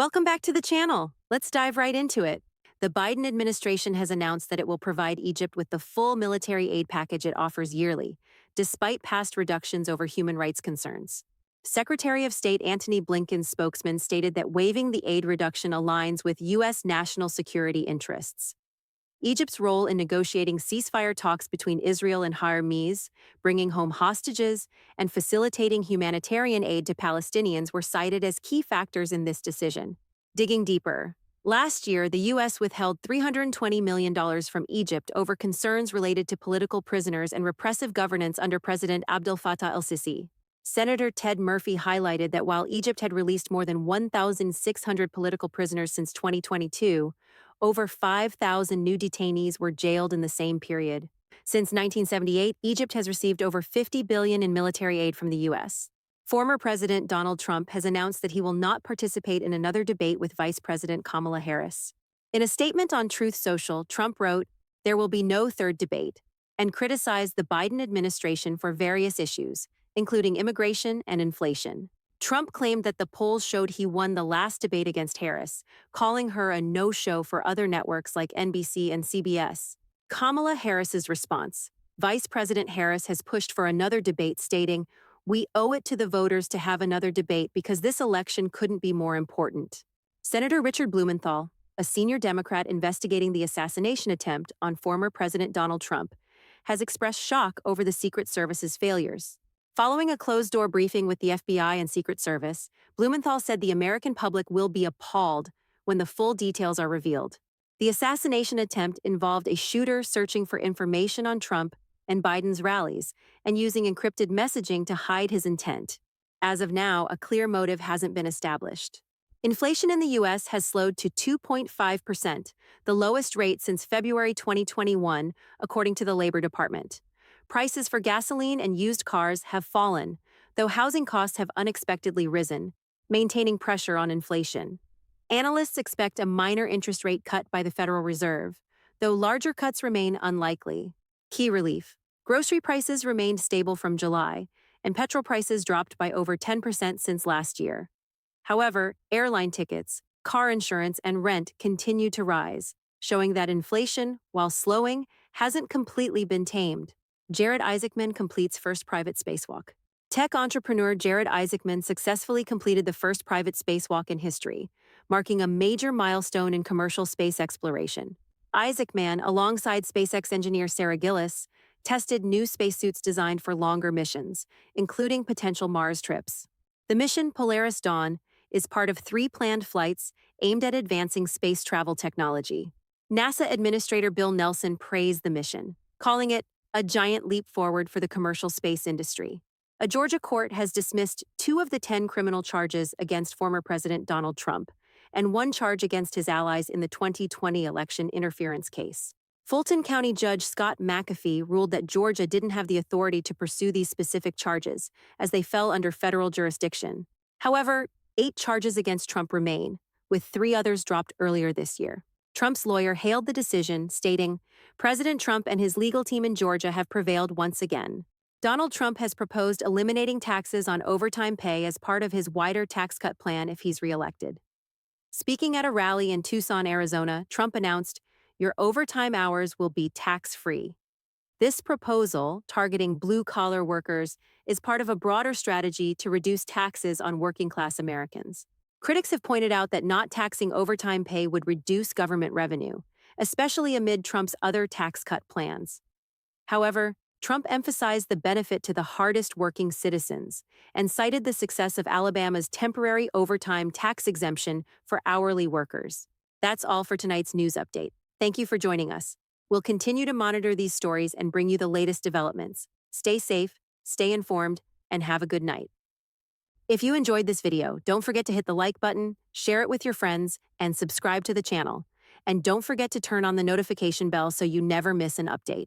Welcome back to the channel. Let's dive right into it. The Biden administration has announced that it will provide Egypt with the full military aid package it offers yearly, despite past reductions over human rights concerns. Secretary of State Antony Blinken's spokesman stated that waiving the aid reduction aligns with U.S. national security interests. Egypt's role in negotiating ceasefire talks between Israel and Hamas, bringing home hostages, and facilitating humanitarian aid to Palestinians were cited as key factors in this decision. Digging deeper. Last year, the U.S. withheld $320 million from Egypt over concerns related to political prisoners and repressive governance under President Abdel Fattah el-Sisi. Senator Ted Murphy highlighted that while Egypt had released more than 1,600 political prisoners since 2022, over 5,000 new detainees were jailed in the same period. Since 1978, Egypt has received over $50 billion in military aid from the U.S. Former President Donald Trump has announced that he will not participate in another debate with Vice President Kamala Harris. In a statement on Truth Social, Trump wrote, "There will be no third debate," and criticized the Biden administration for various issues, including immigration and inflation. Trump claimed that the polls showed he won the last debate against Harris, calling her a no-show for other networks like NBC and CBS. Kamala Harris's response. Vice President Harris has pushed for another debate, stating, "We owe it to the voters to have another debate because this election couldn't be more important." Senator Richard Blumenthal, a senior Democrat investigating the assassination attempt on former President Donald Trump, has expressed shock over the Secret Service's failures. Following a closed-door briefing with the FBI and Secret Service, Blumenthal said the American public will be appalled when the full details are revealed. The assassination attempt involved a shooter searching for information on Trump and Biden's rallies and using encrypted messaging to hide his intent. As of now, a clear motive hasn't been established. Inflation in the U.S. has slowed to 2.5%, the lowest rate since February 2021, according to the Labor Department. Prices for gasoline and used cars have fallen, though housing costs have unexpectedly risen, maintaining pressure on inflation. Analysts expect a minor interest rate cut by the Federal Reserve, though larger cuts remain unlikely. Key relief. Grocery prices remained stable from July, and petrol prices dropped by over 10% since last year. However, airline tickets, car insurance, and rent continue to rise, showing that inflation, while slowing, hasn't completely been tamed. Jared Isaacman completes first private spacewalk. Tech entrepreneur Jared Isaacman successfully completed the first private spacewalk in history, marking a major milestone in commercial space exploration. Isaacman, alongside SpaceX engineer Sarah Gillis, tested new spacesuits designed for longer missions, including potential Mars trips. The mission Polaris Dawn is part of 3 planned flights aimed at advancing space travel technology. NASA Administrator Bill Nelson praised the mission, calling it a giant leap forward for the commercial space industry. A Georgia court has dismissed 2 of the 10 criminal charges against former President Donald Trump, and 1 charge against his allies in the 2020 election interference case. Fulton County Judge Scott McAfee ruled that Georgia didn't have the authority to pursue these specific charges, as they fell under federal jurisdiction. However, 8 charges against Trump remain, with 3 others dropped earlier this year. Trump's lawyer hailed the decision, stating, "President Trump and his legal team in Georgia have prevailed once again." Donald Trump has proposed eliminating taxes on overtime pay as part of his wider tax cut plan if he's reelected. Speaking at a rally in Tucson, Arizona, Trump announced, "Your overtime hours will be tax-free." This proposal, targeting blue-collar workers, is part of a broader strategy to reduce taxes on working-class Americans. Critics have pointed out that not taxing overtime pay would reduce government revenue, especially amid Trump's other tax cut plans. However, Trump emphasized the benefit to the hardest-working citizens and cited the success of Alabama's temporary overtime tax exemption for hourly workers. That's all for tonight's news update. Thank you for joining us. We'll continue to monitor these stories and bring you the latest developments. Stay safe, stay informed, and have a good night. If you enjoyed this video, don't forget to hit the like button, share it with your friends, and subscribe to the channel. And don't forget to turn on the notification bell so you never miss an update.